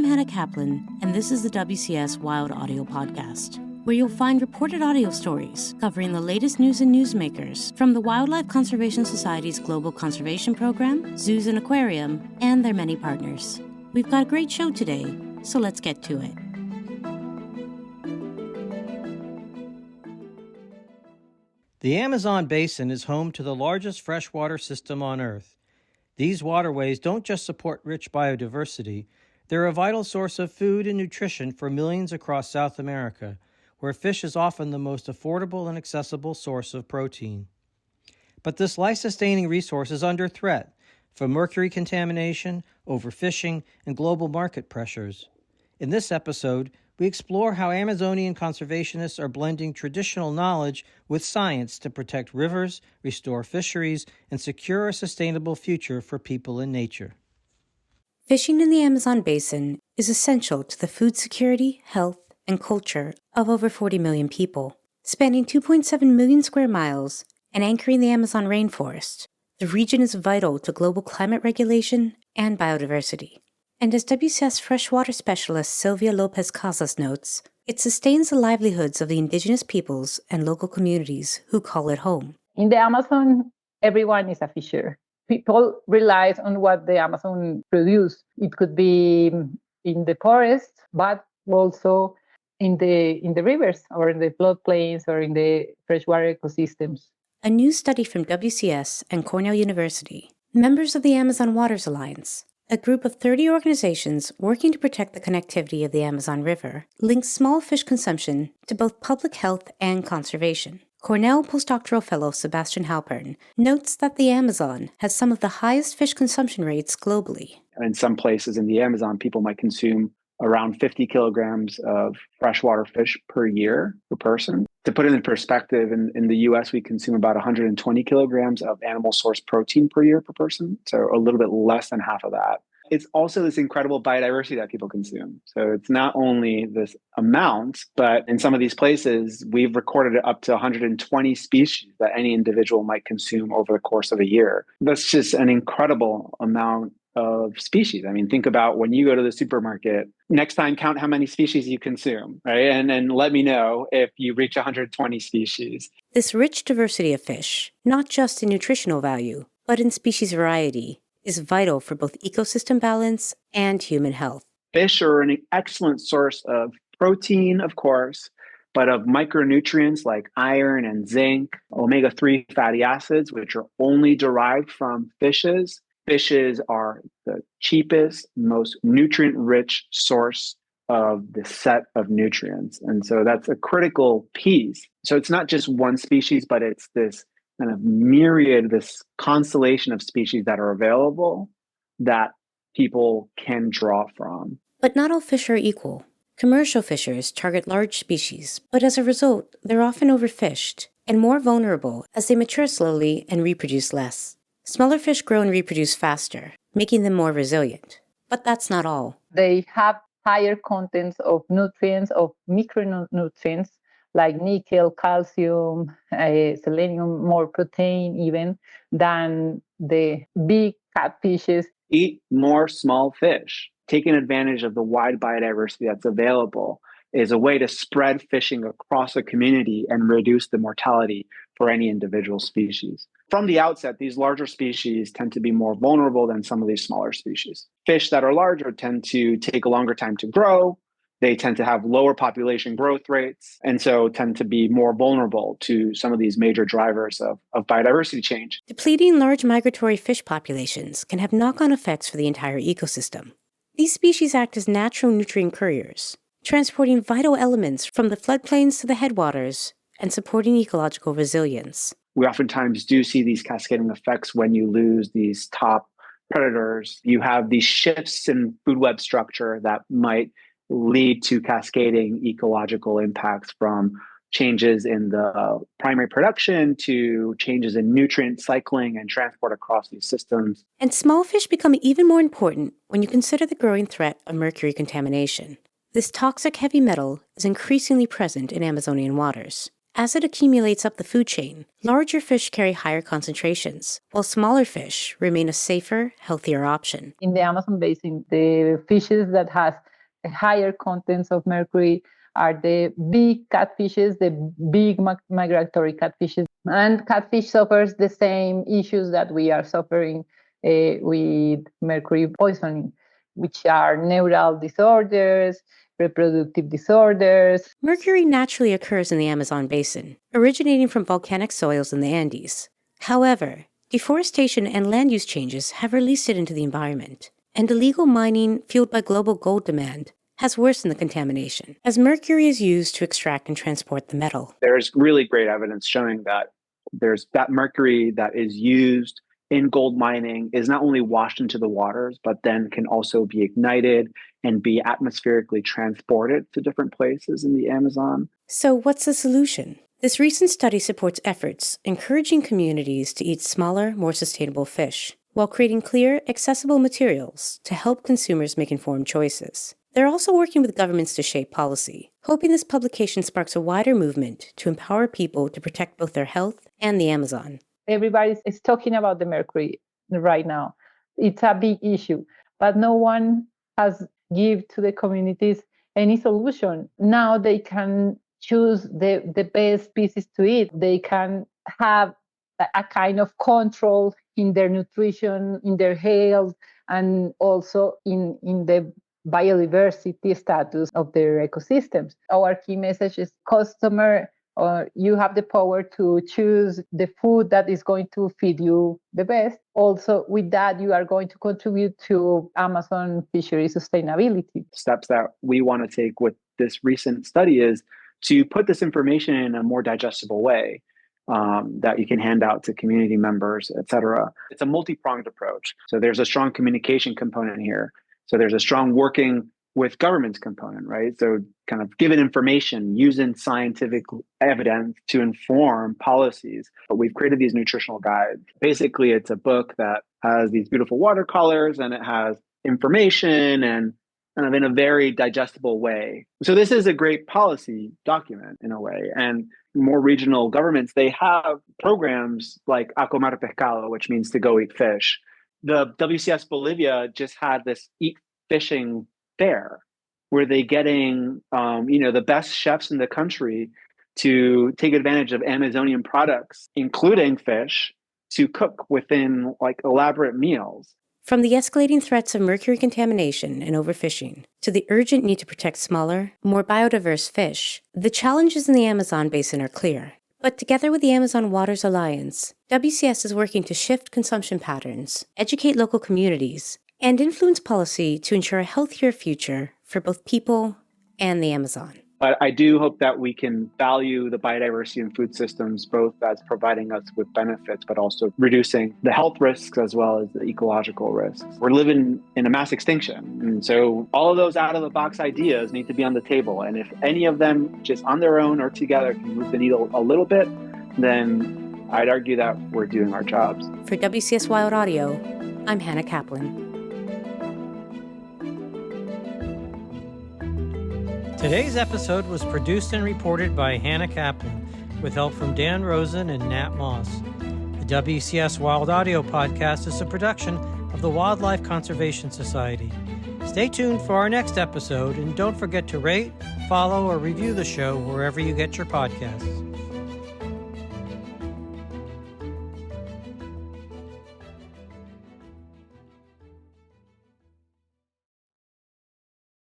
I'm Hannah Kaplan, and this is the WCS Wild Audio Podcast, where you'll find reported audio stories covering the latest news and newsmakers from the Wildlife Conservation Society's Global Conservation Program, Zoos and Aquarium, and their many partners. We've got a great show today, so let's get to it. The Amazon basin is home to the largest freshwater system on Earth. These waterways don't just support rich biodiversity, they're a vital source of food and nutrition for millions across South America, where fish is often the most affordable and accessible source of protein. But this life-sustaining resource is under threat from mercury contamination, overfishing, and global market pressures. In this episode, we explore how Amazonian conservationists are blending traditional knowledge with science to protect rivers, restore fisheries, and secure a sustainable future for people and nature. Fishing in the Amazon basin is essential to the food security, health, and culture of over 40 million people. Spanning 2.7 million square miles and anchoring the Amazon rainforest, the region is vital to global climate regulation and biodiversity. And as WCS freshwater specialist Silvia López Casas notes, it sustains the livelihoods of the indigenous peoples and local communities who call it home. In the Amazon, everyone is a fisher. People rely on what the Amazon produces. It could be in the forest, but also in the rivers or in the floodplains or in the freshwater ecosystems. A new study from WCS and Cornell University, members of the Amazon Waters Alliance, a group of 30 organizations working to protect the connectivity of the Amazon River, links small fish consumption to both public health and conservation. Cornell postdoctoral fellow Sebastian Heilpern notes that the Amazon has some of the highest fish consumption rates globally. In some places in the Amazon, people might consume around 50 kilograms of freshwater fish per year per person. To put it in perspective, in the US, we consume about 120 kilograms of animal source protein per year per person, so a little bit less than half of that. It's also this incredible biodiversity that people consume. So it's not only this amount, but in some of these places, we've recorded up to 120 species that any individual might consume over the course of a year. That's just an incredible amount of species. I mean, think about when you go to the supermarket, next time count how many species you consume, right? And then let me know if you reach 120 species. This rich diversity of fish, not just in nutritional value, but in species variety, is vital for both ecosystem balance and human health. Fish are an excellent source of protein, of course, but of micronutrients like iron and zinc, omega-3 fatty acids, which are only derived from fishes. Fishes are the cheapest, most nutrient-rich source of the set of nutrients. And so that's a critical piece. So it's not just one species, but it's this kind of myriad, this constellation of species that are available that people can draw from. But not all fish are equal. Commercial fishers target large species, but as a result, they're often overfished and more vulnerable as they mature slowly and reproduce less. Smaller fish grow and reproduce faster, making them more resilient. But that's not all. They have higher contents of nutrients, of micronutrients, like nickel, calcium, selenium, more protein even, than the big catfishes. Eat more small fish. Taking advantage of the wide biodiversity that's available is a way to spread fishing across a community and reduce the mortality for any individual species. From the outset, these larger species tend to be more vulnerable than some of these smaller species. Fish that are larger tend to take a longer time to grow. They tend to have lower population growth rates, and so tend to be more vulnerable to some of these major drivers of biodiversity change. Depleting large migratory fish populations can have knock-on effects for the entire ecosystem. These species act as natural nutrient couriers, transporting vital elements from the floodplains to the headwaters and supporting ecological resilience. We oftentimes do see these cascading effects when you lose these top predators. You have these shifts in food web structure that might lead to cascading ecological impacts, from changes in the primary production to changes in nutrient cycling and transport across these systems. And small fish become even more important when you consider the growing threat of mercury contamination. This toxic heavy metal is increasingly present in Amazonian waters. As it accumulates up the food chain, larger fish carry higher concentrations, while smaller fish remain a safer, healthier option. In the Amazon basin, the fishes that has a higher contents of mercury are the big catfishes, the big migratory catfishes. And catfish suffers the same issues that we are suffering with mercury poisoning, which are neural disorders, reproductive disorders. Mercury naturally occurs in the Amazon basin, originating from volcanic soils in the Andes. However, deforestation and land use changes have released it into the environment, and illegal mining fueled by global gold demand has worsened the contamination, as mercury is used to extract and transport the metal. There's really great evidence showing that there's that mercury that is used in gold mining is not only washed into the waters, but then can also be ignited and be atmospherically transported to different places in the Amazon. So what's the solution? This recent study supports efforts encouraging communities to eat smaller, more sustainable fish, while creating clear, accessible materials to help consumers make informed choices. They're also working with governments to shape policy, hoping this publication sparks a wider movement to empower people to protect both their health and the Amazon. Everybody is talking about the mercury right now. It's a big issue, but no one has given to the communities any solution. Now they can choose the best species to eat. They can have a kind of control in their nutrition, in their health, and also in the biodiversity status of their ecosystems. Our key message is customer, you have the power to choose the food that is going to feed you the best. Also, with that, you are going to contribute to Amazon fishery sustainability. Steps that we want to take with this recent study is to put this information in a more digestible way that you can hand out to community members, et cetera. It's a multi-pronged approach. So there's a strong communication component here. So there's a strong working with governments component, right? So kind of giving information, using scientific evidence to inform policies. But we've created these nutritional guides. Basically, it's a book that has these beautiful watercolors and it has information and kind of in a very digestible way. So this is a great policy document in a way. And more regional governments, they have programs like A Comer Pescado, which means to go eat fish. The WCS Bolivia just had this eat fishing fair where they getting the best chefs in the country to take advantage of Amazonian products, including fish, to cook within like elaborate meals. From the escalating threats of mercury contamination and overfishing to the urgent need to protect smaller, more biodiverse fish, the challenges in the Amazon basin are clear. But together with the Amazon Waters Alliance, WCS is working to shift consumption patterns, educate local communities, and influence policy to ensure a healthier future for both people and the Amazon. But I do hope that we can value the biodiversity in food systems, both as providing us with benefits, but also reducing the health risks as well as the ecological risks. We're living in a mass extinction. And so all of those out-of-the-box ideas need to be on the table. And if any of them just on their own or together can move the needle a little bit, then I'd argue that we're doing our jobs. For WCS Wild Audio, I'm Hannah Kaplan. Today's episode was produced and reported by Hannah Kaplan, with help from Dan Rosen and Nat Moss. The WCS Wild Audio Podcast is a production of the Wildlife Conservation Society. Stay tuned for our next episode, and don't forget to rate, follow, or review the show wherever you get your podcasts.